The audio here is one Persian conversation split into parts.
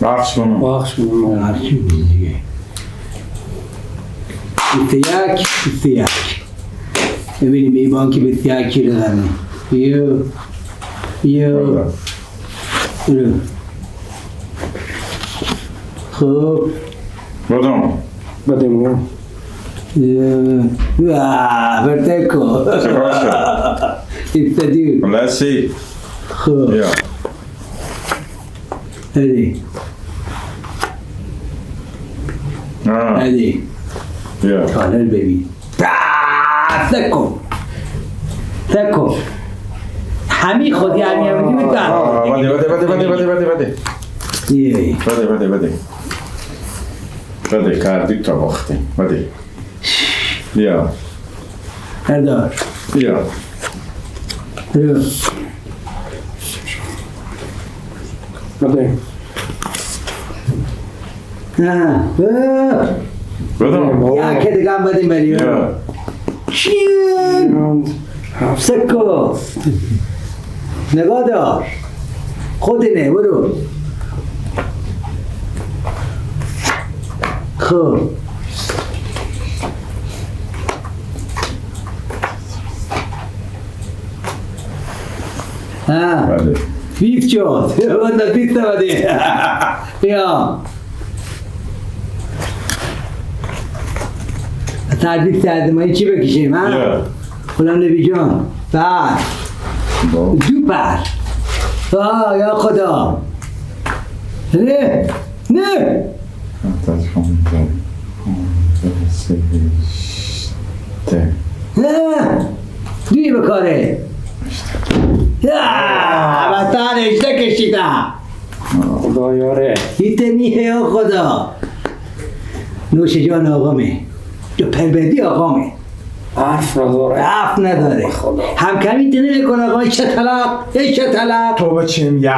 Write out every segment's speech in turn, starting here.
بخش کنم هرچی دیگه 21 ببینیم این بانکی 21 کی رقمه برو خب بدیم برتکو چه باشه ایستادی لسی خب یا هدی هدی یا کانال ببین تکو همی خودی همی همونی بده کردی تا وقتی بده بیا هردار بیا بدیم بدم یا که دیگه هم بدیم بریم یا چین سکو نگاه دار خودینه برو خب بده 20 شد بندر 20 بده بیا تردید کردیم ما چی بکشیم ها؟ غلام نبی جان بر دو پر یا خدا نه دوی بکاره بطن اشته کشیدم خدا یاره ایتنیه یا خدا نوش جان آقامه جو پربدی آقامه حرف نداره هم کمی تنه میکنه آقا چه طلاق تو بچیم یک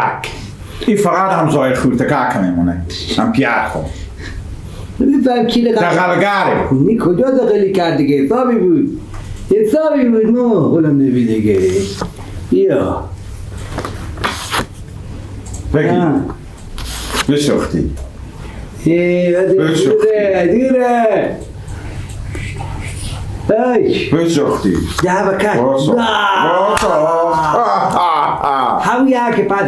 این فقط هم زایر خورتکک میمونه هم پیار خود بفهم کی لقد دقلگاره نی کجا دقلی کرد دیگه حسابی بود ما غلام نبی دیگه بیا بگی بشختی دیره بشختی ده بکر باسا همون یک پس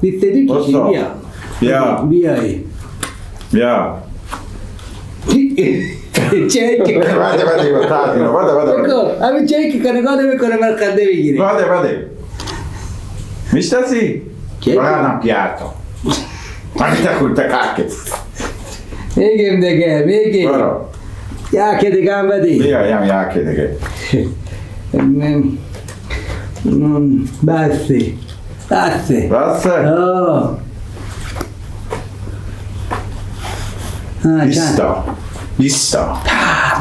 بیستدی کشی بیایی چه که همین چه که کنگاه نمیکنه من خنده بگیری بده میشتسی؟ باید هم پیار تو باید خورتکک میگیم دیگه برو یکی دیگه هم بدی بیا یکی دیگه بسته بیستا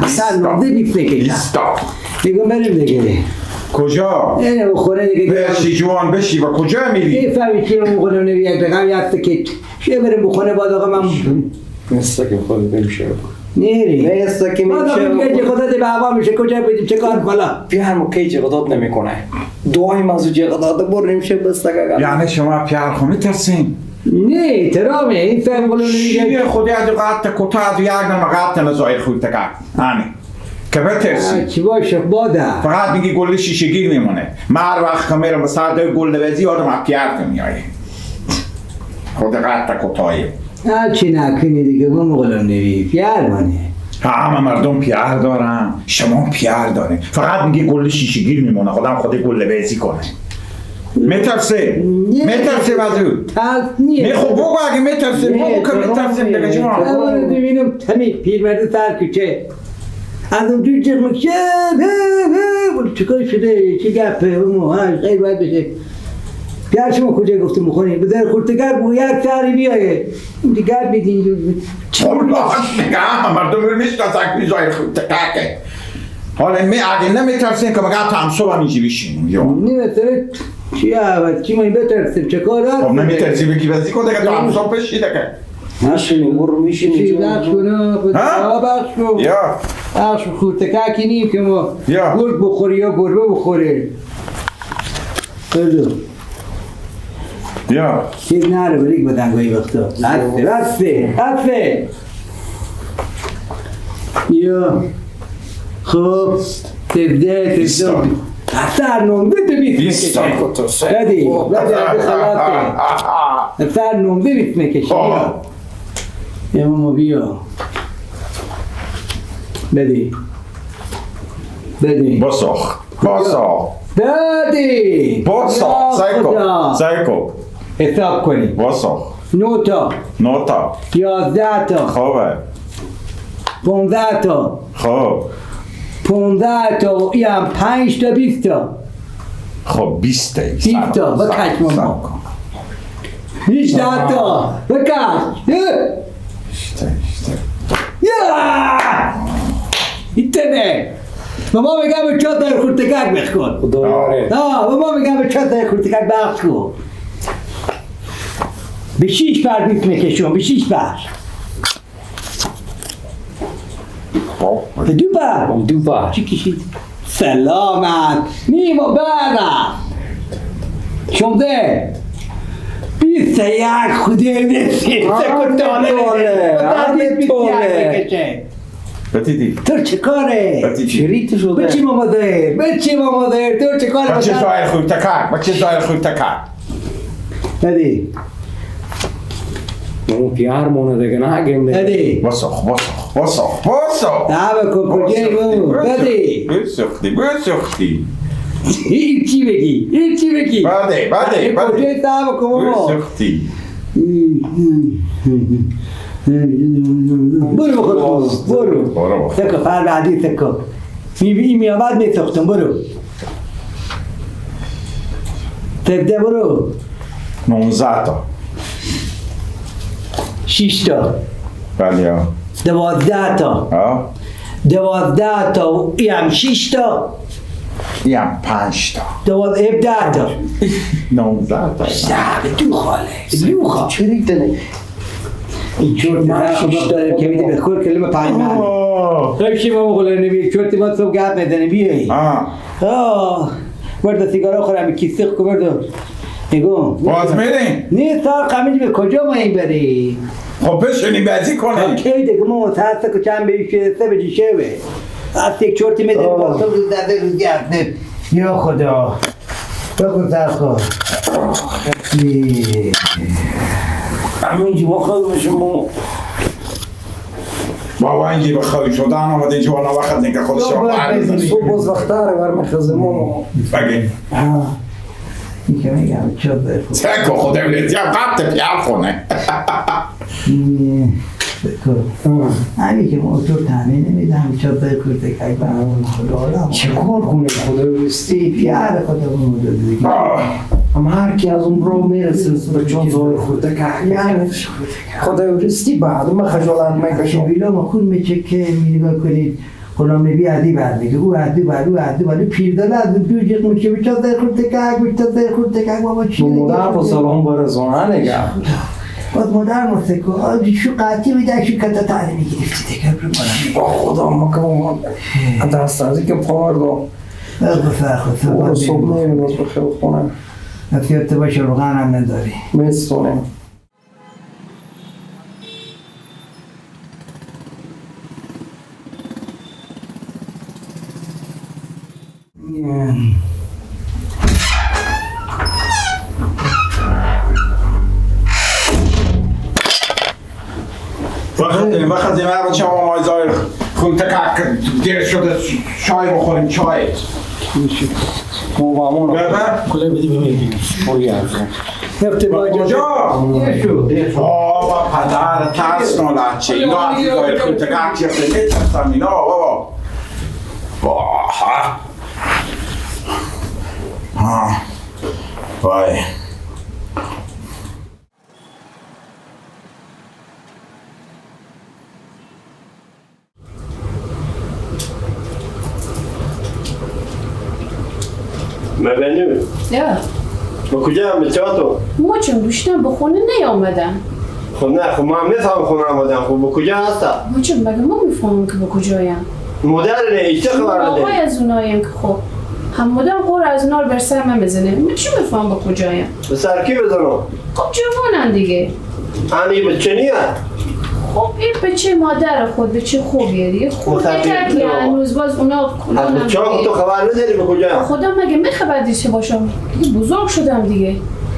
سر نامده بیسته که میگم بریم دیگه کجا؟ اینه بخوره دیگه بشی جوان بشی و کجا میری؟ این فهمی که رو مخونه نبی یک رقم یک سکت چه بریم بخونه باید آقا من نسته که خود بمیشه نیری نسته که باید آقا میگه که خودت به هوا میشه کجا بدیم چه کار بالا پیار مکی جغداد نمی کنه دعای مزو جغداد بر نمیشه بسته که یعنی شما پیار خو میترسین؟ نه احترامه این فهم قلو نمیگه چیه خودی از قطع کتا یک نمه قطع نزایر خورتکک هانی که بترسی چی باشه باده فقط میگی گل شیشگیر میمونه من هر وقت که میرم به سرده گل نوزی آدم پیار نمیایی خود قطع کتایی چی نکنی دیگه با مقلم نبی پیار منه همه مردم پیار دارن شما پیار دارین فقط میگی گل شیشگیر میمونه خودم خود گل نوزی کنه میترسه وزو نیه خب بگو اگه میترسه بگو که میترسیم دیگه جوان ببینم همین پیرمرد سر کوچه از اون توی چه مکشه چکار شده چه گپه خیلی باید بشه پیار شما کجا گفته مخونی بذار خورتگر بو یک سری بیایه دیگر بگین چولاش نگه مردم رو میشناسن که زایر خورتککه حالا اگه نمیترسین که مگه تمسو همیشه بشین نه سره چی اول چی مایی بترسیم چه کار هست خب نمیترسی بگی بزی کن دیگه تمسو بشیده که نشینیم برو میشینیم چی بخش کنه بخش کن بخش خورتککی نیم که ما گرگ بخوری یا گربه بخوره بلو بیا چیز نره بریک بدن گاهی وقتا بسته بیا خب تبده بیستان. اثر نمده تو بیست بیستان میکشه کتوسه. بدی خلاصه اثر نمده بیست میکشه بیا ماما بیا بدی بسخ بدی سایکو حساب کنی بسخ 9 تا نوتا 11 تا خوبه 15 تا خب 15 تا یم 5 تا 20 تا خب 20 20 تا بکش ماما 18 تا بکش ایتنه ماما میگم به 4 تا خورتکک بخور خدا یاره ماما میگم به 4 تا خورتکک بخش کن به 6 پر بیت میکشم به 6 پر به 2 پر دو بار چی کشید؟ سلامت نیمو برم شمده 21 خوده بسید بتیدی تو چه کاره؟ شریط شده بچی ماما دایر تو چه کاره؟ بچه دایر خوی تکر هدی مو پیار مونه دیگه نگیم دیگه هدی بسخ نه بکن کجایی بابو هدی بسختی این چی بگی بده کجایی تا بکن بابا بسختی برو بخور برو. تکو پر بعدی تکو می آمد می سختم برو تبده برو 19 تا 6 تا بله 12 تا 12 تا یم 6 تا یم 5 تا 17 تا 19 تا به تو خاله شریط نه این چورت خب داره که میده بخور کلمه پنج معنی خیلی ما مغلر نبی چورتی ما صبح گرد میدنه بیایی برد سیگارا خورم کیسه کو برد نگو باز میدین نیست سال قمیج به کجا ما این بری خب بشینی بازی کنی کی دیگه ما متحسه که چند بیشه سه بجی شوه از یک چورتی میدنه با صبح روز داده روز گرد یا خدا بگو سر خور همینجی بخواه بشم بابا اینجی بخوای شدن آمده اینجا وانا وقت نگه خودش رو برمیزنی صبح باز وقتاره برمیخزه ماما بگی این که میگم چه بخور تکو خود اولتی هم قبط پیار خونه همین که موتور تعمین نمیدم چه بخور تکک به همون خدا چه کار کنه خدا بستی پیار خدا بوده دیگه هم هر کی از اون برو میرسه به چون زور خورده که خدا بستی بعد ما خجالت میکشم ویلا ما خود میچکه نگاه کنید غلام نبی عدی بعد میگه او عدی بعد پیر داده از دو جیغ میشه بیچا در خورد تکک بابا چی مادر با سلام برزانه نگه باز مادر مستکو شو قاطی میده شو کتا تعلیمی گرفتی تکر رو با خدا مکمون دست ازی که پار دو بفر خود صبح نمیدونست بخیر خونه نفیات باشه روغن هم نداری میستونیم وقتی من بچه ما مایزای خون تکک دیر شده چای بخوریم چای موامون ببر کله بدی بمیدیم نفته با کجا؟ دیر شو بابا پدر ترس نولد چه اینا عزیزای خون تکک چه خیلی ترسم اینا بابا وای مبنو نه با کجا هم بچهاتو؟ ما چون گوشتم به خونه نیامدم خب نه خب ما هم نفهم خونه آمدم خب با کجا هستا؟ ما چون مگه ما میفهمم که به کجایم مادر نه ایچه خبر آقای نده از اوناییم که خب هم مدام قور از نار بر سر من بزنه. من چی میفهم با کجایم؟ به سر کی بزنم؟ خب جوانن دیگه. انی بچه نیه؟ خب این بچه مادر خود بچه خوبیه دیگه. خورده مسافر که هنوز باز اونا از کلانم بچه ها تو خبر نداری به کجا؟ خدا مگه میخبر دیشه باشم دیگه بزرگ شدم دیگه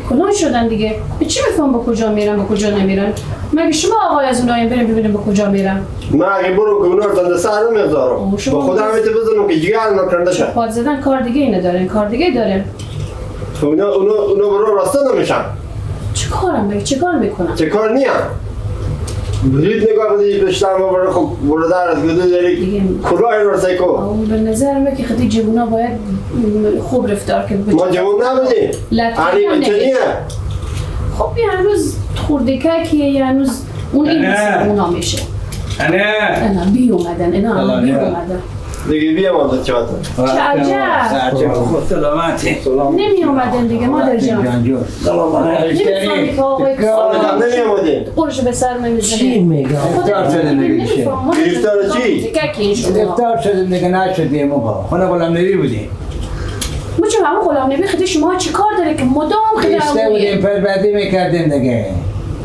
کلان شدن دیگه به چی میفهم با کجا میرن با کجا نمیرن مگه شما آقای از اونایم بریم ببینیم با کجا میرن من اگه برو که اونا رو تنده سر نمیذارم. شما با خدا همیته بزنم که جگر نکنده شه. پاد زدن کار دیگه اینه دارن کار دیگه دارن اونا برو راسته نمیشن. چه کارم بگه چه کار میکنن چه کار نیه؟ برید نگاه کنید پشتم و برو خب برو دارد گدو داری کلاه رو سیکو. اون به نظر من که خیلی جوونا باید خوب رفتار کنه ما جوان نبودیم. انی بچه نیه؟ خب یه هنوز خوردکه که هنوز اون این مثل اونا میشه اینا بی اومدن اینا بی اومدن دیگه بیا مادر چهاتم. چه عجب خود سلامتی نمی اومدن دیگه مادر جان نمیفهمی که آقای آمدم نمی آمدیم. قرش به سر نمیزنه چی میگم؟ گرفتار شده میگه چی؟ گرفتار چی؟ گرفتار شده میگه نشدیم آقا خونه غلام نبی بودیم ما چه همه غلام نبی خیلی شما چی کار داره که مدام خیلی ایسته بودیم همونیه پربردی میکردیم دیگه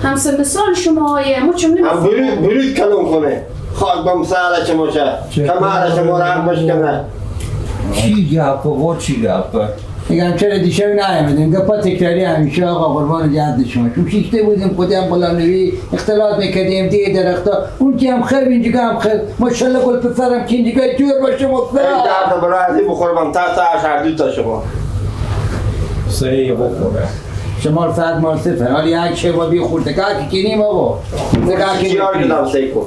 همسن مثال شما های ما چه هم نمیفهمی برید کلم کنه. خاک بم سهره چه موشه. کماره شما رو هم بشکنه. چی گپه و چی گپه؟ میگم چرا دیشب نیامدیم گپا تکراری همیشه آقا قربان جد شما چون شیشته بودیم خودی هم غلام نبی اختلاط میکردیم دیگه درختا اون که هم خیلی اینجا هم خیلی ماشاءالله گل پسرم که اینجا جور باشه مصر این درد برای بخورم تا هر دو تا شما. صحیح بخوره. شما رو فقط منصفه حالی یک شب بی خورده که کنیم آقا چیار کدام سیکو.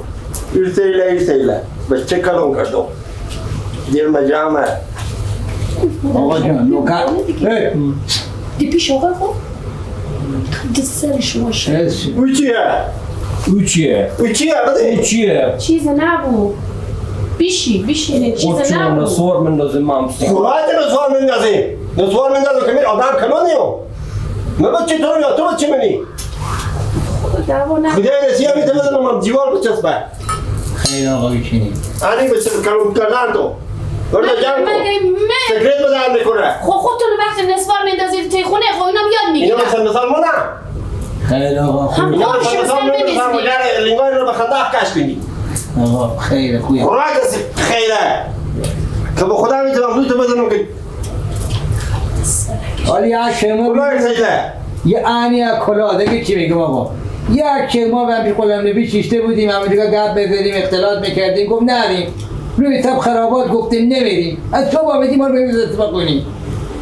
ایرسیله بس چه کلم کردم. دیر مجامه. آقا جان نوکر دی پیش آقا خب دستر شما شد او چیه؟ او چیه؟ او چیه بده؟ او چیه؟ چیز نبود بیشی نه چیز خود چون نبود نصور مندازه ممسی خواهد نسوار مندازی. نسوار مندازی که میر آدم کلانیو. من چی تو رو یا تو چی منی؟ دعوا نبود خدای رسیه میده بزنم من دیوار بچسبه. خیلی آقا بکنیم انی بچه کلم کردن تو. برو جمع کن. سکرت بدن میکنه. خودتون وقتی نسوار میندازید توی خونه خب اینم یاد اینو میگیرن مثل مثال مونه. خیلی آقا هم خوب اینو کارش مثل مثال مثل مونه مثل بنویسید مجرد لینگای رو به خنده کش کنی. آقا خیلی خوبه خوراک است خیره. که به خدا میتونم دوی تو بدونم که حالی یک شما کلاه سیده. یه آنی یک کلا دیگه چی بگم آقا یک شما و همین غلام نبی شیشته بودیم همه دیگه گپ بزدیم اختلاط میکردیم گفت نریم روی تب خرابات گفتیم نمیریم از تو آمدیم ما رو ببینید اتفاق کنیم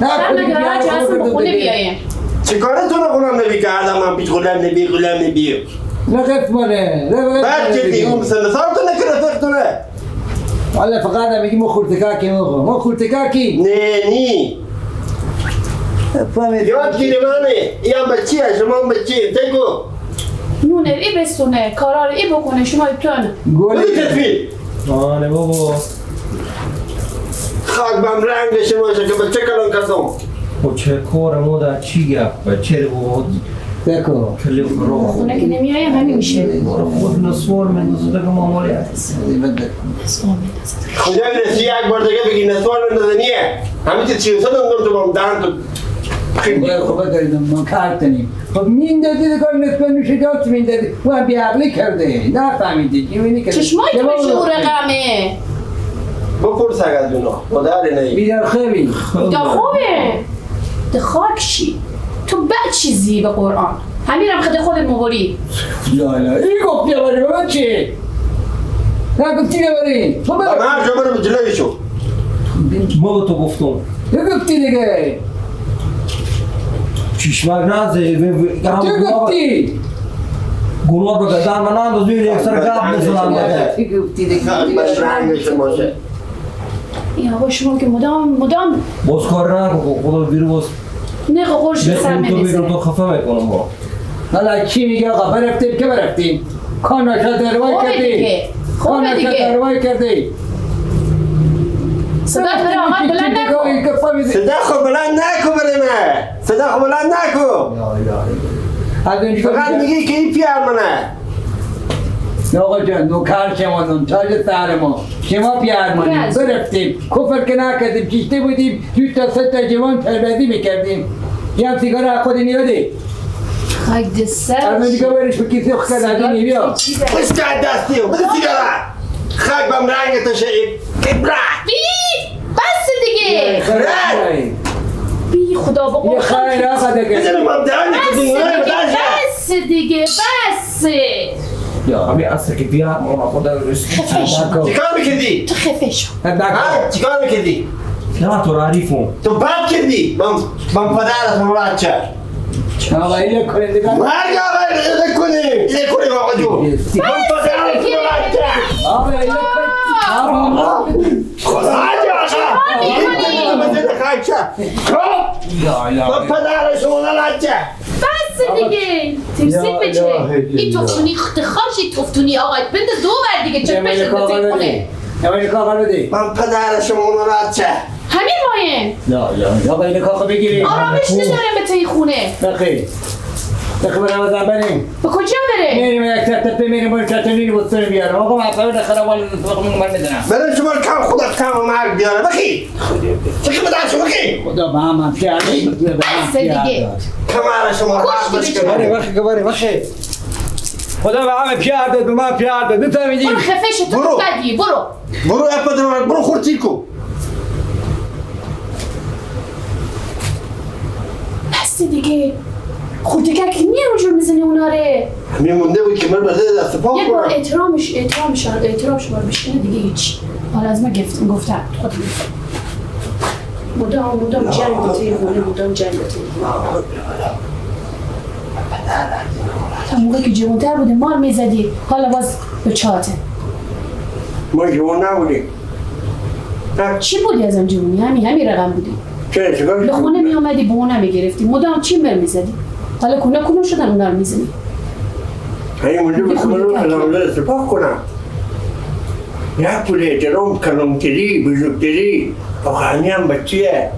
نه من مگه راجع هستم به خونه بیایم چه کارتون رو غلام نبی کردم من پیش غلام نبی رقف مانه بعد جدی اون مثل مثال تو نکره فقتونه. حالا فقط هم بگیم ما خورتکار کیم آقا ما خورتکار کیم نه نی یاد گیری منه این هم بچیه شما هم بچیه تگو نونه ای بستونه کارا رو ای بکنه شما ایتون گل بودی تطفیل آنه بابا خاک بم رنگ شما که بچه کلان کردم. و چه کار مادر چی گپه چه بابا دکو کلی رو خونه که نمیایم همین میشه خود نصور مندازه بگم آمالی هست خدا برسی یک بار دیگه بگی نسوار مندازه نیه همین که 300 اندر تو بام دهن تو خوبه داریدم ما کار کنیم خب میندازی کار نسبت میشه داد میندازی او هم بیعقلی کرده نفهمیدی چی می‌بینی که چشمایی تو بشه او رقمه بپرس اگر از اونا مادر نهی بیدار خیلی دا خوبه ده خاک چی تو بد چیزی به قرآن همین هم خود خودت مباری لالا این گفتی ببری به من چی؟ نه گفتی ببری خب من هر جا برم جلوی شو ما به تو گفتم تو گفتی دیگه چشمک نزه تو گفتی گناه به گدن من انداز بیرون یک سر گپ بزنم دیگه تو گفتی دیگه بس رنگ شما شه این آقا شما که مدام باز کار نکن خدا بیرون باز نه قرش به سر تو بیرون تو میزنه خفه میکنم با حالا چی میگه آقا برفتیم که برفتیم کاناشا دروای خوبه کردی دیگه خوبه کاناشا دیگه دروای کردی صدا برای آقا بلند نکن صدا خو بلند نکو برمه صدا خو بلند نکو از اونجا فقط میگی که این پیار منه آقا جان نوکر شما تاج سر ما شما پیرمانیم برفتیم کفر که نکردیم چیشته بودیم 2 تا 3 تا جوان تربیتی میکردیم یه هم سیگار خود نیاده خاک دسر الان دیگه برش به کسی خود ندینی بیا بس قاعد دستيو بس سيجاره خاك بمرانك تشيء كبرة بس دیگه بی خدا با یه خیر آقا دیگه إذا ما بدأنا بس دیگه بس همین اصلا که بیا ما خدا رسید تكامل كذي تو خفه شو ها تكامل كذي نه تو عارفم تو بعد كذي بم بدأنا مرات شهر آقا اینه کنندگان ما قال إذا كوني ما عجوب بم بدأنا مرات شهر آقا اینه آه. خلاص بدأنا خايشة بم بدأنا شو مرات شهر بس دیگه ترسید به چه؟ این توفتونی خاشی توفتونی آقای بنده دو بر دیگه چه بشه بزید کنه اینه کاغا بده بم بدأنا شو مرات شهر همین مایم لا آقا اینه کاغا بگیری آرامش ندارم به تایی خونه بخیر برم از بریم به کجا بره؟ میریم یک تپه میریم باید چطوری بستر بیارم آقا من نخرا والا من میدونم برای شما کم خودت کم مرگ بیاره بخی چکی بدن شما بخی خدا با هم پیاده بس دیگه کمار شما کشتی به چه؟ بخیر خدا به همه پیار داد به من پیار داد بفهمیدی برو خفه شو تو برو. بدی برو برو اپدر برو خورتیکو بس دیگه خودت که میه اونجور میزنی اونا ره همین مونده بود که من بده دست پاک یک بار کنم احترامش بار بشکنه دیگه هیچ حالا از من گفتم خود مدام جنگ با توی خونه مدام جنگ با توی خونه تا موقعی که جوانتر بوده مال میزدی حالا باز به چاته ما جوان نبودیم چی بودی از آن جوانی؟ همین رقم بودی چه چیکار به خونه می آمدی به اونم میگرفتی مدام چی بر میزدی حالا کونه شدن اونا رو میزنی همین مونده بود که من رو الان دست پاک کنم یک پول احترام کلمتری بزرگتری آخانی هم بچیه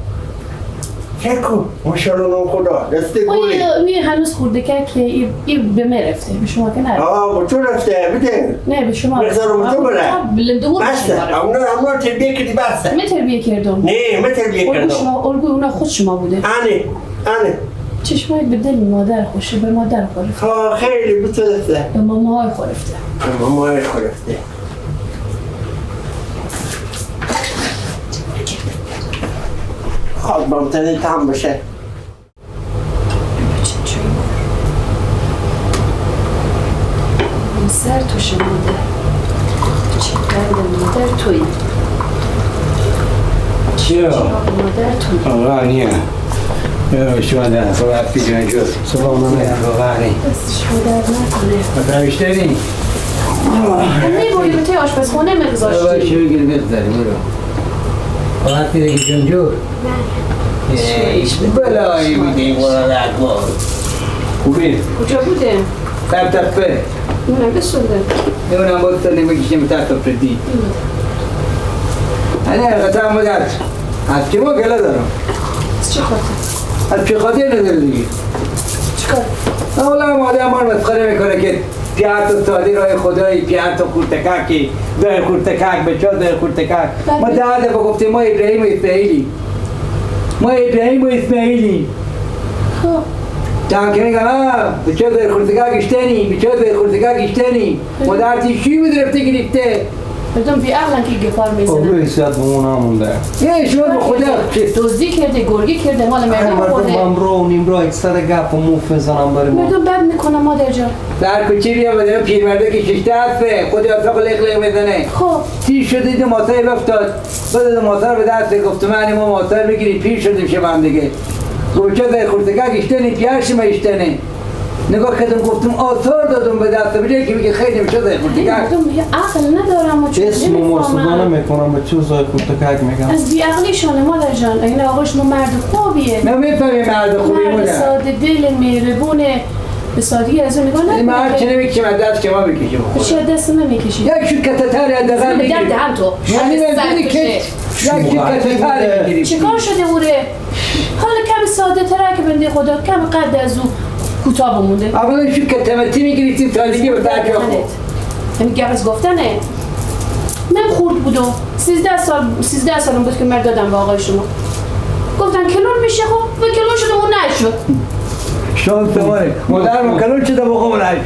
چکو ماشاءالله خدا دسته گولی این هنوز خورده که این به من رفته به شما که نرفته با تو رفته بده نه به شما بذارم تو بره بسته اونا تربیه کردی بسته من تربیه کردم نه من تربیه کردم الگوی اونا خود شما بوده انه چشمای به دل مادر خوشه به مادر خورفته خیلی بتونسته به ماماهای خورفته مامای خورفته خواهد بامتنی تام باشه سر توشه مادر چه قلب مادر توی چرا؟ مادر توی آقا نیه شما در خواهد پیجان شد سلام واقعا دستش مادر نکنه بیشتری؟ میبوری به توی آشپزخونه باشه مگذاشتی بگیر بگذاری برو خواهد پیده که جنجور بلایی بودیم قرار اکبار خوبی؟ کجا بوده؟ سر تفه اونم بسونده اونم باید تا نمیکشیم تا تفه دی هنه القطع مدت از که ما گله دارم از چه خاطر؟ از چه خاطر نداره دیگه چکار؟ اولا مادر ما مسخره میکنه که پیار تو سالی رای خدایی پیار تو خورتککی در خورتکک بچه در خورتکک ما داده با گفتیم ما ابراهیم و اسماعیلی خب تا که میگم بچه در خورتکک اشتنی مادر تیشی بود رفته گرفته مردم بی عقلن که گفار میزنن حسیت به اون همونده یه شما به خدا دزدی کرده گرگی کرده مال مردم مردم خورده هم رو و نیم رو اکثر گپ و موف میزنم برای ما مردم بد میکنه مادر جان در کوچه بیا بده پیرمرده که ششته هسته خودی اطلاق لق میزنه خب تیر شده دو ماسه افتاد بده ماسه به دست گفتم من ما ماسه بگیری پیر شدیم شما دیگه گوچه در خورتگاه اشتنی پیرش ما اشتنی نگاه کردم گفتم آثار دادم به دست بجه که میگه خیلی میشه در خورتگاه مردم عقل ندارم و چون اسم و مرسدانه میکنم به چوز های خورتکک میگم از بی عقلیشانه مادر جان این آقاش نو مرد خوبیه من میفهمی مرد خوبی مرد مونه ساده دل مهربونه به سادگی از اون نگاه این مرد چه نکنه نمیکشم از دست که ما بکشم به چه دست نمیکشی یک شو کتتر از دقیقا به بگیری درد هم تو یعنی من که یک شو کتتر بگیری چیکار شده اوره حالا کم ساده تره که بنده خدا کم قد از او کوتاه بمونده اولا شو کتمتی میگیری سادگی به ترک خود یعنی گپ از گفتنه. من خورد بودم 13 سالم بود که مرد دادم به آقای شما. گفتن کلون میشه خب و کلون شده و نشد. شانس داره مادرم کلون شده با خود نشد.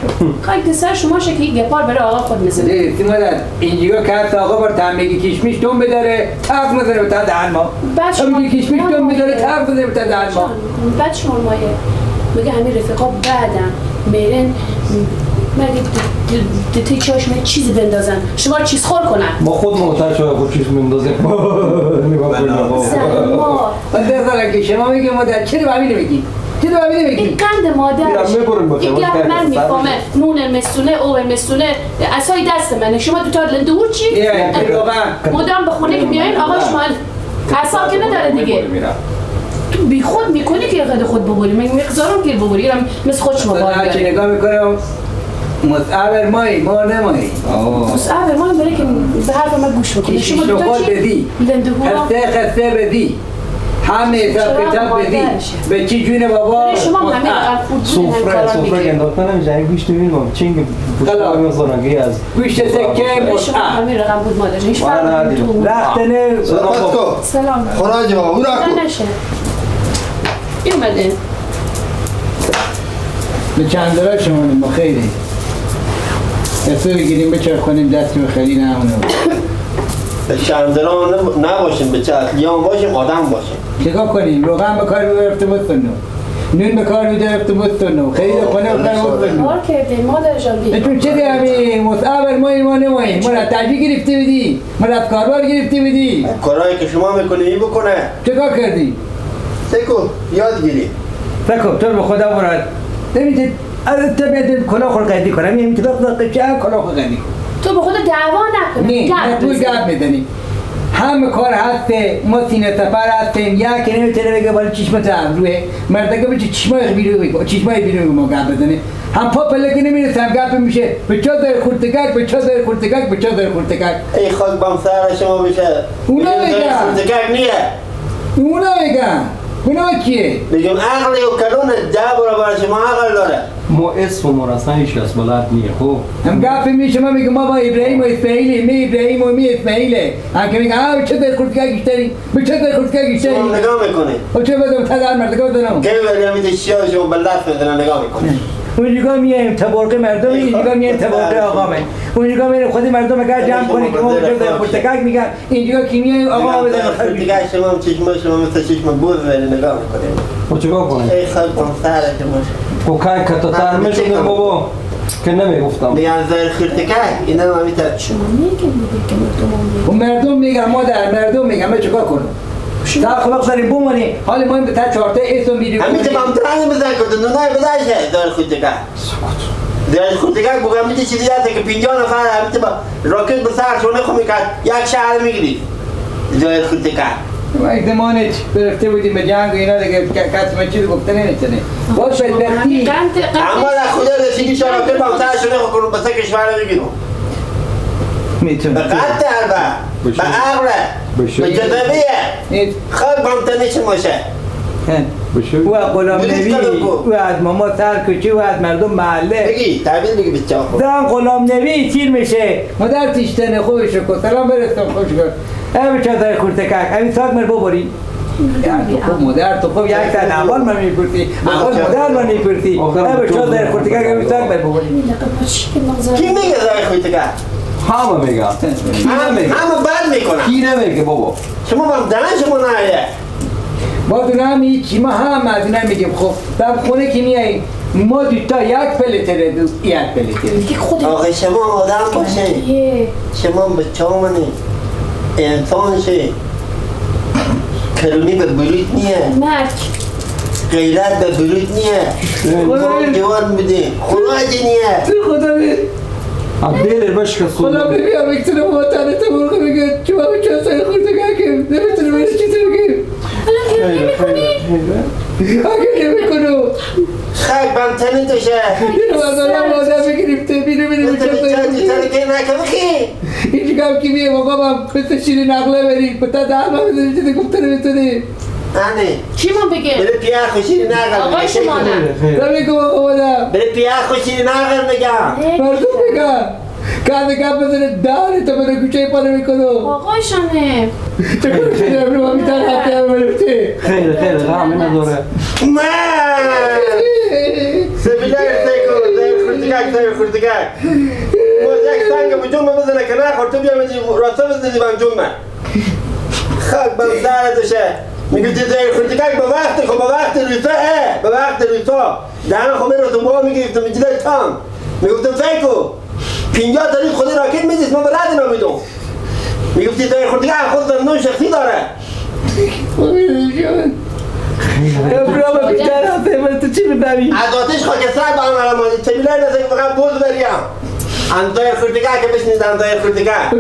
خواهی سر شما شکلی گپار برای آقا خود مثل سی مادر اینجا کرد آقا بر تنبیگی کشمیش دوم بداره تاق مزاره بتا دهن ما. تنبیگی کشمیش دوم بداره تاق مزاره بتا دهن ما. بعد شما مایه میگه همین رفقا بعدم میرن مگه دیتی چاشمه چیزی بندازن شما رو چیز خور کنن. ما خود معتاد شده خود چیز میندازیم. نگاه کنیم. سلام. من دردارم که شما میگه مادر چرا به همین میگی؟ چرا به همین میگی؟ این قند مادرش این گپ من میفهمه نون مسونه او مسونه اسای دست منه شما دوتا لندور چی؟ مدام به خونه که بیاین آقا شما اصلا که نداره دیگه تو بی خود میکنی که قد خود ببوری من مقدارم که ببوری مثل خود شما باید چه نگاه میکنم مصعبر مایی ما نمایی مصعبر مایی برای که به حرف من گوش بکنی شما دوتا چی؟ لندور خسته بدی همه حساب کتاب بدی به چی جون بابا شما همه رقم خود سفره گنداتن نمیشه این گوشت میبینم چنگ خلا میزنگی از گوشت سکه شما همه رقم بود مادر هیچ فرق نمی‌کنه رختنه سلام خراج بابا برو نشه این اومده به چند دلار شما ما خیلی دستو بگیریم بچار کنیم دست رو خیلی نمونه به چندران نباشیم به چتلیان باشیم آدم باشیم چیکار کنیم روغن به کار ببرفته بستنو نون به کار ببرفته بستنو خیلی خونه به کار بستنو کار کردیم مادر جان تو چه دیمی مصعبر ما نماییم ما را تحجی گرفته بدی ما را کاربار گرفته بدی کارهایی که شما میکنی این بکنه چیکار کردی؟ سکو یاد گیری فکر تو به خدا براد نمیشه از طبیعت کلاه خود قیدی کنم این طبق قیدی کلاه خود قیدی تو به خود دعوا نکنی نه تو گپ میزنی همه کار هسته ما سینه سفر هستیم یا که نمیتونه بگه بالا چشمت روی مردگه بچه چشمای بیرون ما گپ بزنه هم پا پله که نمیرسم گپ میشه به چا داره خورتگک به چا داره خورتگک به چا داره خورتگک ای خاک بام سر شما بشه اونا بگم خورتگک نیه اونا بگم اونا کیه؟ بگم عقلی و کلونه 10 برابر شما عقل داره ما اسم و مراسم هیچ کس بلد نیه خوب هم گپ می شما میگه ما با ابراهیم و اسماعیل می ابراهیم و می اسماعیله هم که میگه به چه در خورتگک گشتری به چه در خورتگک گشتری شما نگاه میکنی و چه بدم تدار مردگاه بدنم که بری همیده شیعه شما بلد میدنه نگاه میکنی اونجا میایم تبارک مردم اینجا میایم تبارک آقا من اونجا میایم خودی مردم اگر جمع کنیم که ما چه در خورتگک میگن اینجا کی میایم آقا بزن خورتگک شما چشم مثل چشم بوز بری نگاه میکنی و چیکار کنیم؟ ای خاک بام سر شما و که کتاتر میشونیم بابا که نمیگفتم میگن زیر خورتگک اینا هم همیته شما میگه که مردم میگن مردم میگن من چیکار کنم تا خلاق سری بمونی حالا ما به تا 4 تا اسم میریم همیته بام ترانه بزن کردن نونای بداشه زیر خورتگک زیر خورتگک بگم همیته چیزی هسته که 50 نفر همیته با راکت به سر شونه خو میکرد یک شهر میگیرید زیر خورتگک ما زمانش برفته بودیم به جنگ و اینا دیگه کسی من چیزی گفته نمیتونه باز بدبختی اما در خدا رسیدی شراکت بام سر شونه خو کنم بسه کشور رو بگیرم میتونه به قد دربه به عقله به جذبیه خواهد بامتنش باشه و غلام نبی و از ماما سرکوچی و از مردم محله بگی تعبیر بگی بچه ها زن غلام نبی تیر میشه مادر تیشتنه خوبش کن سلام برستم خوش کن همه چازای خورتکک همین ساک مر ببری تو خوب مادر تو خوب یک سن اول من میپرسی اول مادر من میپرسی همه چازای خورتکک همین ساک مر ببری کی میگه زای خورتکک؟ همه میگن همه بد میکنن کی نمیگه بابا شما بامتنه شما نایه ما دونه هیچی ما هم از اینا میگیم خب در خونه که میاییم ما دوتا یک پلیتره یک پلیتره آقا شما آدم باشه شما بچه ها منه انسان شه کرونی به بلوت نیه مرک غیرت به بلوت نیه ما جوان بده خدا نیه خدا بید عبدالله بشکه خدا صورت ببینم میتونه با تنه تا برخه بگه چه با چه سای خورده گرکیم نمیتونه بینه چیزی بگیم الان گریه میکنی؟ اگه نمیکنو خیلی بامتنه توشه اینو از آدم آدم بگیرفته بینه بینه تو چه سای بچه خورده دیتر که نکنه خی اینجا کم که میه موقع هم مثل شیرین نقله بریم بتا دهما بزنی چیزی گفته نمیتونی آنه چی من بگه؟ بره پیار خوشی نگم آقای شما نه نمیگم آقا بودم بره پیار خوشی نگم میگم مردم بگم کارد کم بزنه داره تو بره کوچه پاره میکنه آقای شانه چه کنه شده امرو ما میتر حتی هم بلوفته خیلی غمی نداره من سبیله ارتکو دای خورتگک باز یک سنگ به جنب بزنه که نه خورتو بیام راستا بزنی بهم جنبه خاک بم دردشه میگه دای خورتگک به وقت خب به وقت ریسا به وقت ریسا دهن خب رو تو ما میگفتم میجده تام میگفتم فیکو 50 تا لیتر خودی راکت میدیست من به رد نمیدم میگفتی دای خورتگک خود نون شخصی داره امرو ما میتر حتی هم تو چی ببری؟ از آتش خاکستر با هم علمانی تبیلای نزدی فقط بوز بریم اندای خورتگه که بشنید اندای خورتگه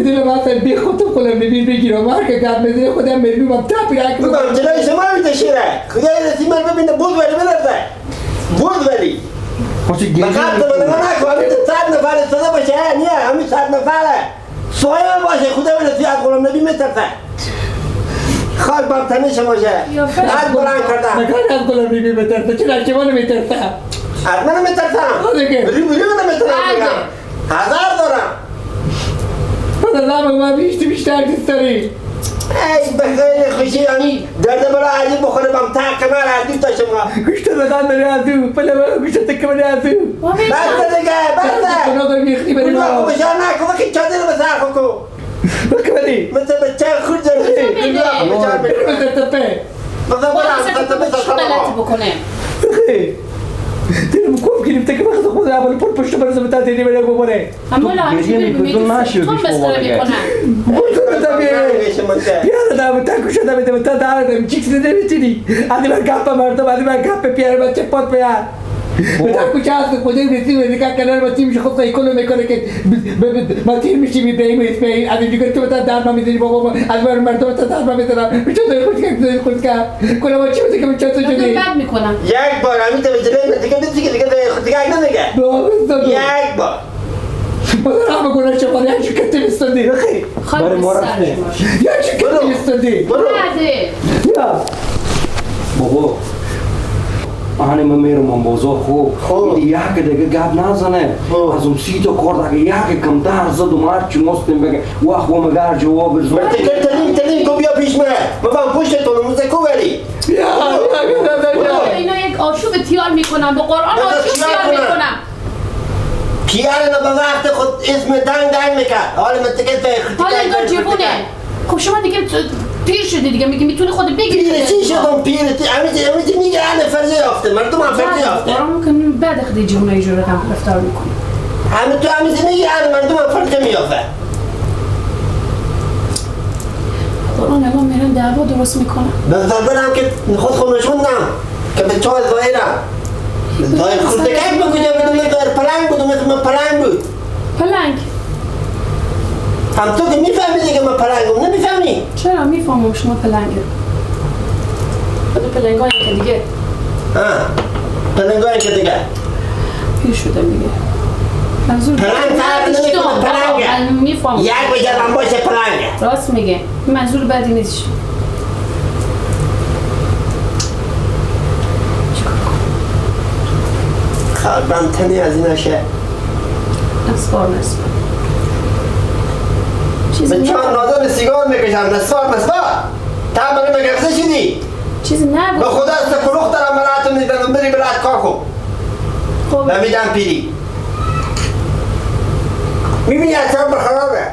دل من سن بی خودم کنم نبیر بگیرم هر که گرد میزنه خودم میبینم تپی رک بگم جلوی شما میتشیره خدای رسی من ببینه بوز بری بلرده بوز بری خوشی گیری بقید تو بنده نکو همین 100 نفر استاده باشه نیه همین 100 نفره سوایه باشه خدای رسی از غلام نبی میترسه خاک بام تنش باشه از بلند کردم نکن از گلم نبی بترسه چرا که من میترسه از من میترسم بری من میترسم هزار دارم پس از ما بیشتر دوست داری ای بخیر خوشی همی درد برای عجیب بخوره بام تا کمر عجیب تا شما گوشت بدن بری از او پله گوشت تکه بری از او بسته دیگه بسته اونا رو میخنی بری اونا ما بشار نکن وقتی چادر رو بسر خونکو بکه بری مثل بچه خود جرسی بشار بری بزر تپه بزر برم غلطی بکنه دلم کوب گرفته که وقت خود اول پر پشت برزه بتا دیدی بره ببره اما همیشه میگه تو مسخره میکنن پیار دام تا کشته بده تا دارم چیکس نمیتونی آدی من گپ مردم آدی من گپ پیار بچه پات پیار بتا کجاست خودی بیسی میگه کنار بچی میشه خود سایکل میکنه که ماتیر میشی میبریم اسمی آدی دیگه تو تا دارم میذاری بابا از مردم تا دارم میذارم میشه خود که کنه بچی بده که چطور شدی بد میکنن یک بار همین تو بجنه دیگه دیگه خودی نمیگه یک بار بازم بگونا چه باری هیچ کتی میستندی بخی برای ما رفته هیچ کتی میستندی نده یا بابا آهنه من میرم بازار خوب یک دیگه گپ نزنه از اون 30 تا کارت اگه یک کمتر زد و مرد چی مستیم بگه وقت و مگر جواب رزو من تکر تلیم کو بیا پیش من با پشتتون موزیکو بری یا اینا یک آشوب تیار میکنن با قرآن آشوب تیار میکنن کیاره به وقت خود اسم دنگ میکرد حالا من تکر حالا انگار جوونه خب شما دیگه پیر شدی دیگه میگه میتونه خود بگیره پیر چی شدم پیر همیتی میگه همه فرزه یافته مردم هم فرزه یافته قرآن که بعد خیلی جوونه ایجور هم رفتار میکنه همه تو همیتی میگه همه مردم هم فرزه میافته قرآن الان میرن دعوا درست میکنن بذار برم که خود نشوندم که به چای ظاهرم ظاهر خودکک بکنم بدون ظاهر پلنگ بود مثل من پلنگ بود پلنگ هم تو که میفهمی دیگه من پلنگم نمیفهمی چرا میفهمم شما پلنگه بعد پلنگایی که دیگه پلنگایی که دیگه پیر شده دیگه منظور پلنگ فرق نمیکنه پلنگه میفهمم یک بجرم باشه پلنگه راست میگه منظور بدی نیست خالبم تنی از این هشه اسفار نسفار من چون نادان سیگار میکشم نسفار تا من مگرزه شدی چیزی نگو به خدا است کلوخ دارم براتون میدم بری برات کار کن خب نمیدم پیری میبینی اصلا بخرابه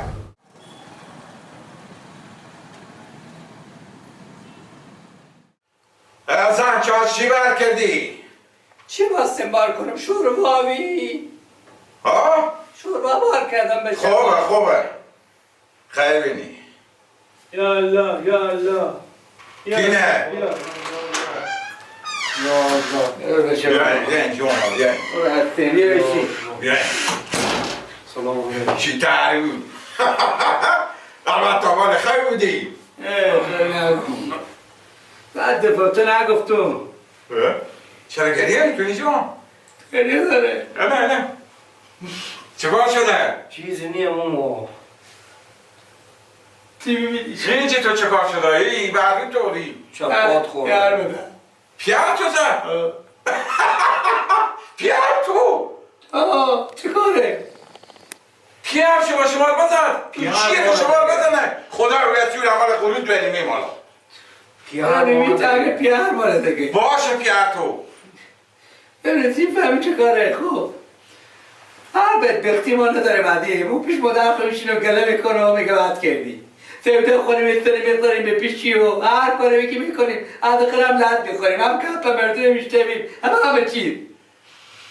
ازن چی بر کردی؟ چه باستم بار کنم شورباوی ها؟ شوربا بار کردم بشه خوبه خیلی بینی یا الله یا الله کینه؟ بیاین جوانا بیاین چی تاری بود؟ البته مال خیلی بودی بعد دفعه تو نگفتم چرا گریه میکنی جوان؟ گریه داره نه چه بار شده؟ چیزی نیم اما چی میبینی؟ چه تو چه کار شده؟ ای بعدی توری شبات خورده پیار بده پیار تو زد؟ پیار تو؟ چه کاره؟ کی حرف شما بزن؟ چیه که شما بزنه؟ خدا رسول عمل قلوب داریم مالا پیار نمیتونه پیار ماله دیگه باشه پیار تو ببینید این فهمی چه کاره خوب هر بدبختی ما نداره بعدی مو پیش مادر خودشون رو گله میکنه و میگه بد کردی سبته خونه میتونیم به پیش چی و هر کاری که میکنیم از آخرم لد میخوریم هم کپ مردونه میشتویم همه چیز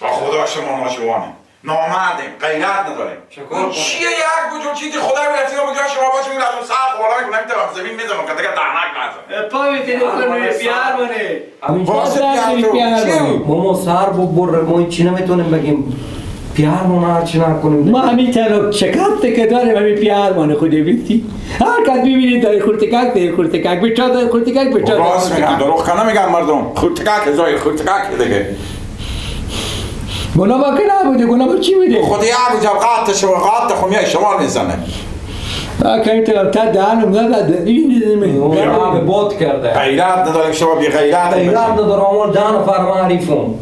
با خدا شما ناشوانه نامردیم غیرت نداریم اون چیه یک بجور چیزی خدا رسول بگه شما باشیم این از اون سر خوالا میکنه نمیتونم زمین میزنم که دیگه دهنک نزن پا میتونیم کنیم پیار مانه باشه پیار تو ماما سر ببره ما چی نمیتونیم بگیم پیار مون هرچی نکنیم ما همین تنو شکست که داریم همین پیار مانه خوده بیستی هر کس ببینید داری خورتکک داری خورتکک بچه داری خورتکک بچه راست میگم دروغ کنه میگم مردم خورتکک زای خورتکک دیگه گناه با که نبوده گناه با چی بوده؟ خودی عبو جب قطع شما قطع خمیه شما میزنه که تلم تا دهنم نزده این دیدیم به باد کرده غیرت نداریم شما بی غیرت غیرت نداره اول دهن و فرمعریفون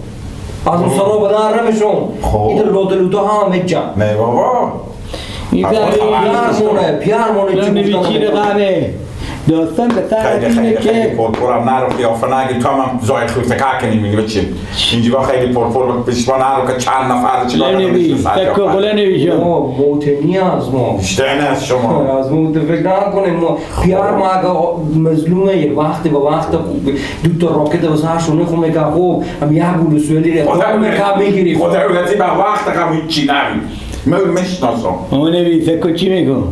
از اون سرا بدن رمشون ایده لودلوده همه جمع نه بابا این پیار مونه نمیچینه غمه داستان به سر اینه که پرپرم نرو قیافه نگیر تو هم زای خورتکک کنیم بچین اینجا خیلی پرپر پیشما نرو که چند نفر چیکار نمیبی تکو بله نمیشم ما موتنی از ما بیشتر نه از شما از موت فکر نکنیم ما پیار ما اگه مظلومه یه وقتی به وقت دو تا راکت واسه شونه خونه که خوب هم یه بولو سویلی رو میگیری خدا اولتی به وقت هم هیچی نمی من مشناسم اما نبی فکر چی میگم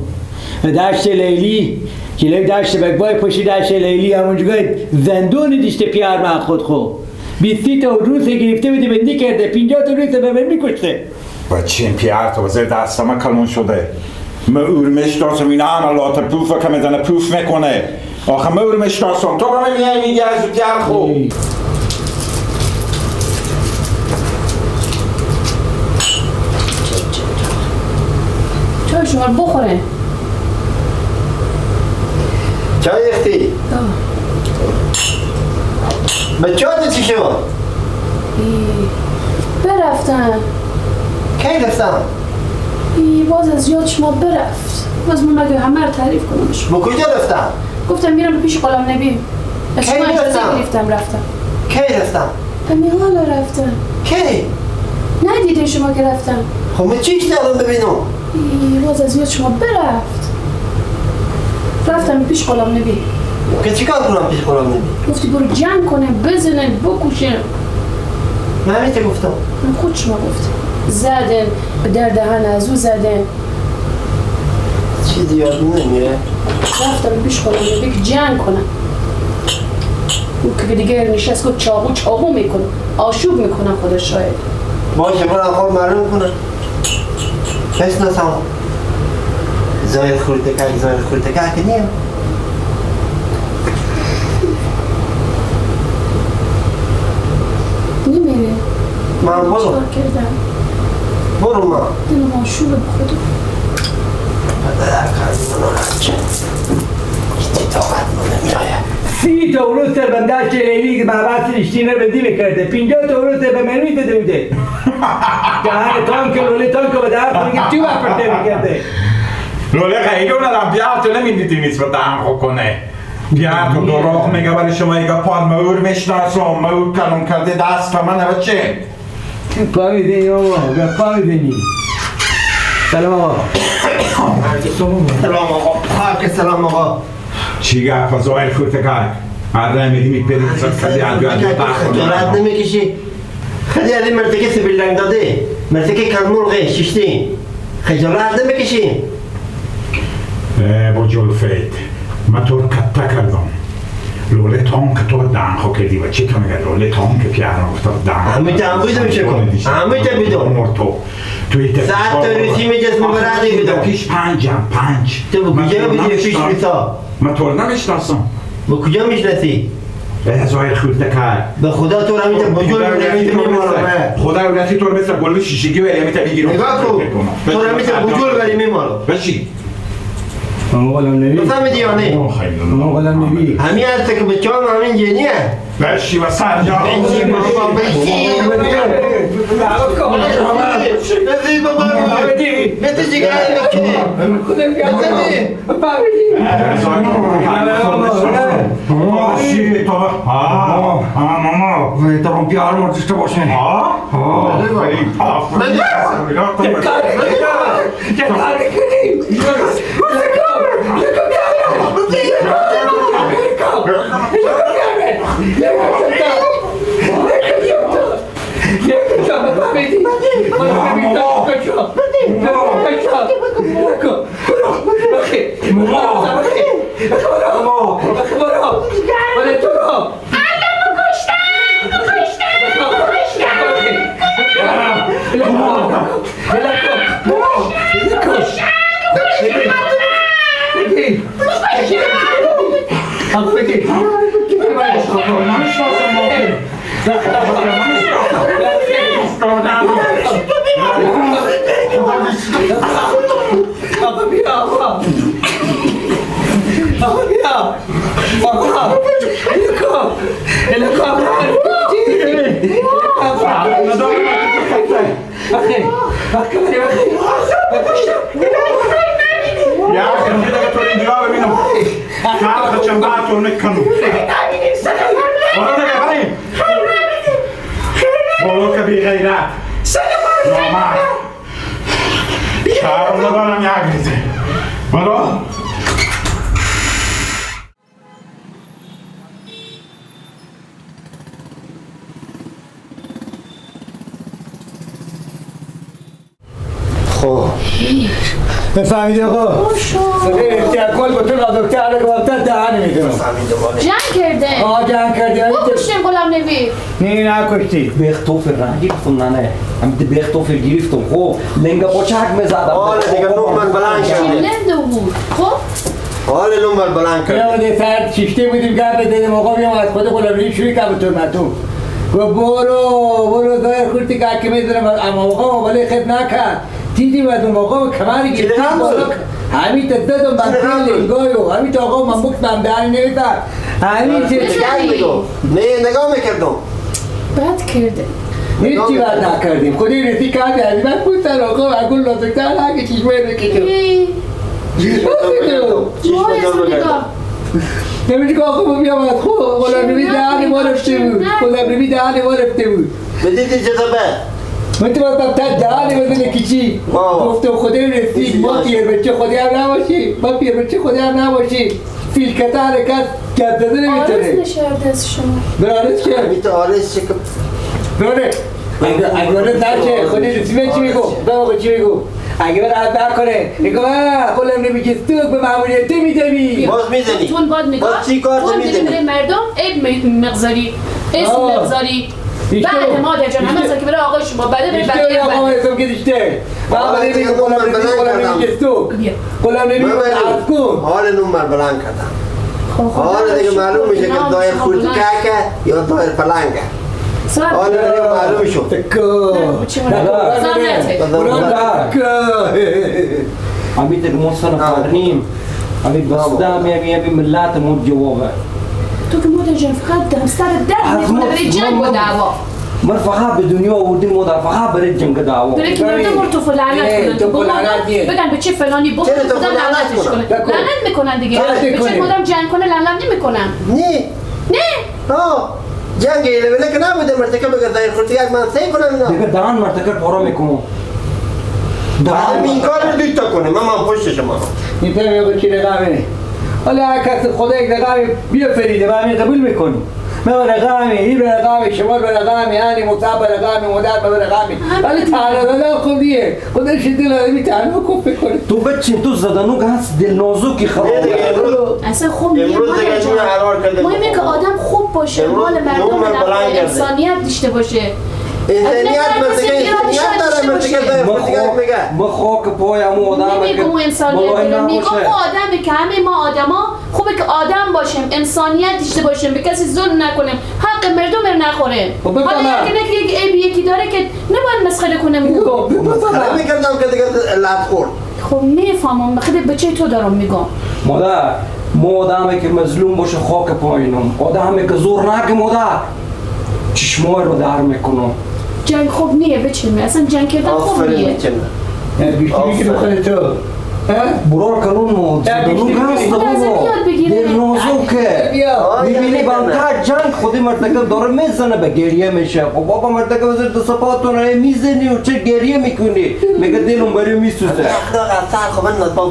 دشت لیلی کلای دشت بگبای پشی دشت لیلی همونجگاه زندون دیشت پیار من خود خوب 20 تا روز گرفته بوده بندی کرده 50 تا روز به من میکشته بچه این پیار تو بزر دستم کلون شده من اورمش داشتم این عملات پوفه که میزنه پوف میکنه آخه من اورمش داشتم تو به من میگه از پیار خوب چای شما بخوره چای اختی بچه ها چی شد؟ برفتن کی رفتم؟ باز از یاد شما برفت باز من مگه همه رو تعریف کنم شما با کجا رفتم؟ گفتم میرم پیش قلم نبی از کی شما اجازه رفتم؟ گرفتم رفتم کی رفتم؟ همین حالا رفتم کی؟ ندیده شما که رفتم خب من چیش دارم ببینم؟ باز از یاد شما برفت رفتم پیش قلم نبی که چیکار کنم پیش قرآن نبی؟ گفتی برو جنگ کنه بزنه بکشه من همیته گفتم من خود شما گفت زدن به در دهن از او زدن چیزی یاد نمیره رفتم پیش قلم نبی که جنگ کنه او که دیگه نشست که چاقو میکنه آشوب میکنه خدا شاید باشه برم خود معلوم کنم کس نسام زاید خورتکک نیم نمیره من برو چکار کردم برو ما دلم آشوبه به خدا در کاری منو رنجه هیچی طاقت منو نمیره 30 تا روز به دشت لیلی که محبت رشتینه بندی میکرده 50 تا روز به من میداده بوده دهن تانک لوله تانک به در خونگی چی بپرده میکرده لوله خیلی ندارم بیار تو نمیدیدی نیست به دهم خود کنه بیار تو دروغ میگه برای شما ایگه پار مور میشناسم مور کنم کرده دست من و چه پا میدنی آقا پا میدنی سلام آقا سلام آقا پاک سلام آقا چی گفت زایر خورتکک هر نمیدی میپیدی خیلی خجالت نمیکشی خیلی از این مرتکه سبیل لنگ داده مرتکه کلمرغه ششتی خجالت نمیکشی با جلفید من تو رو کتا کردم لوله تانک تو دهن خو کردی و چی که میگه لوله تانک پیارم افتاد دهن همه تا بودم میشه کن همه تا بودم مرتو توی ساعت تا روزی میجز مبرده بودم پیش پنجم تو با کجا بودی پیش میسا من تو رو نمیشناسم با کجا میشناسی زایر خورتکک به خدا تو رو همیتا بجول میمارم خدا اولتی تو رو مثل گلوه شیشگی و همیتا بگیرم نگاه کن تو رو همیتا بجول بری میمارم بشی آقا قلم نبی بفهمیدی یا نه؟ آقا قلم نبی همین هسته که بچه هم همین جنیه بشی و سر جا بشی بابا بشی بشی بابا بشی جگر کی خودم گفتم آشی تو ماما ویتران پیار مردشته باشه فهمیدی آقا؟ احتیاط با تو دکتر رو گفتن دهن میکنم جنگ کرده جنگ کردی بکشتیم غلام نبی نه نکشتی بیختوفر نگرفتم نه هم بیختوفر گرفتم خب لنگا پاچک میزدم حالا دیگه نومن بلند کردی لنده بود خب حالا نومن بلند کردی یه سر چشته بودیم گرد دیدیم آقا بیام از خود غلامی شوی که به ترمتون گفت برو دای خورتی که اکی میدونم اما آقا ولی خد نکرد دیدی بدون آقا کمری گرفتی همین تدادم بندی لنگایو همین تا آقا من بکنم دهنی نمیتر همین چه نه نگاه میکردم بد کرده هیچی بد نکردیم خودی رسی کردی از من پوستر آقا اگل لازکتر نگه چشمه بکشم نمیشه که آقا ما بیام از خود غلامنبی دهنی ما رفته بود غلامنبی دهنی ما رفته بود بدیدی جذبه من تو باید ببتر دهنی بدونه کچی گفتم خودی رسی ما پیر بچه خودی هم نباشی ما پیر بچه خودی هم نباشی فیلکت حرکت گرد داده نمیتونه آرز نشرده از شما برانت که میتو آرز چه برانت اگه برانت نشه خودی رسی به چی میگو به چی میگو اگه برای حد نکنه نگو غلامنبی که تو به معمولیت میدوی باز میزنی تون باید نگاه باز چی کار میزنی مردم عید مغزاری اسم مغزاری بعد مادر جان همه که برای آقای شما بعد برای دیشته آقا ما اسم که دیشته غلامنبی که تو غلامنبی که عرض کن حال نومن بلند کردم حالا دیگه معلوم میشه که دایر خورتکه یا دایر پلنگه حالا دیگه معلوم شد امی تک موسن فرنیم امی بسته امی ملت مود جوابه تو که مادر جان فقط همسر درد میکنه برای جنگ و دعوا من فقط به دنیا آوردیم مادر فقط برای جنگ دعوا برای که مردم رو تو لعنت کنن بگن به چه فلانی بخور خدا لعنتش کنه لعنت میکنن دیگه به چه مادرم جنگ کنه لعنت نمیکنن نه جنگ ایله که نبوده مرتکب بگه دایر خورتکه من سعی کنم دیگه دهان مرتکب پارا میکنم بعد این کار رو دیتا کنه من پشت شما این پیمی بگو چی رقمه حالا هر کس خدا یک رقم بیا فریده من همین قبول میکنیم من به رقمی این به رقمی شما به رقمی هنی مصاب به رقمی مدر به رقمی ولی تنها دادن خوب دیگه خودش دل آدمی تنها کف بکنه تو بچین تو زدنو که هست دل نازوکی خراب اصلا خوب نیه مهمه که آدم خوب باشه مال مردم انسانیت داشته باشه انسانیت داره ما خاک پای همو آدم نمیگم انسانیت داره میگم آدمی که همه ما آدما خوبه که آدم باشیم انسانیت داشته باشیم به کسی ظلم نکنیم حق مردم رو نخوریم حالا یک عیب یکی داره که نباید مسخره کنیم مسخره میکردم که دیگه لط خورد خب میفهمم خیلی بچه تو دارم میگم مادر ما آدمی که مظلوم باشه خاک پایینم آدمی که زور نکه مادر چشمای رو در میکنم جنگ خوب نیه بچینم اصلا جنگ کردن خوب نیه بیشتری که بخوره تو برار کلونو زدنو گست بابا دل نازوکه میبینی بانتر جنگ خودی مرتکب داره میزنه به گریه میشه خب بابا مرتکب وزیر دو سپاتونه میزنی و چه گریه میکنی میگه دلم بری میسوزه سر خب من بابا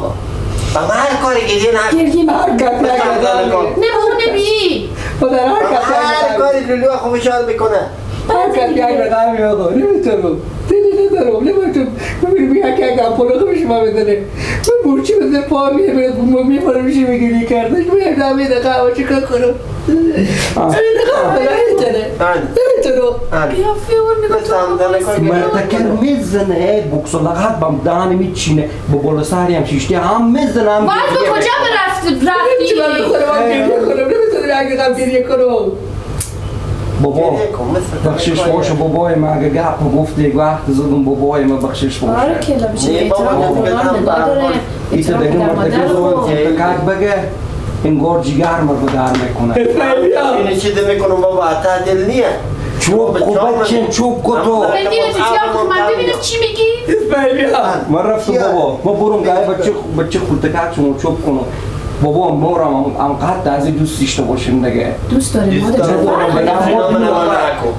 با من هر کاری گریه نکن گریه هر کسی نه نبی پدر هر کسی هر کاری لولو خوشحال میکنه هر کسی یک رقم میاد نمیتونم دلی ندارم نمیتونم ببینیم یک اپولو که شما بزنه من برچی بزنه پا میباره میشه میگیری کردش باید نمی دقیقه هوا چکر کنم مرتکب میزنه بکس و لغت بام دهانی میچینه با بالا سری هم شیشتی هم میزنه هم باید به کجا رفتی؟ بابا بخشش باشه بابای ما اگه گپ گفته یک وقت زدم بابای ما بخشش باشه آره که لبیشه احترام قرآن نگاه داره ایتا احترام دیگه پدر مرتکب مادر زوان خود تکک بگه انگار جیگر مرد در میکنه اینه چی ده میکنم بابا تا دل نیه چوب بچین چوب کتو من دیگه تیتیام که من ببینم چی میگی؟ من رفتم بابا ما برم گای بچه خودتکک شما چوب کنم بابا مورم هم قد از این دوست داشته باشیم دیگه دوست داریم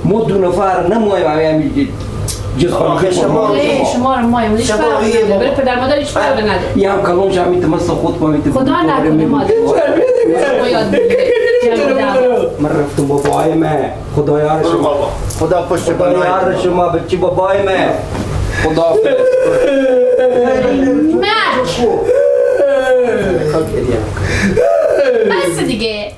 ما دو نفر نمویم همین جز شما رو مایم هیچ فرق نده بره پدر مادر هیچ فرق نده یه هم کلون جا میتونم مثل خود ما میتونم خدا نکنه مادر شما یاد بگیره من رفتم بابای من خدا یار شما خدا پشت خدا یار شما بچی بابای من خدا مرد بس دیگه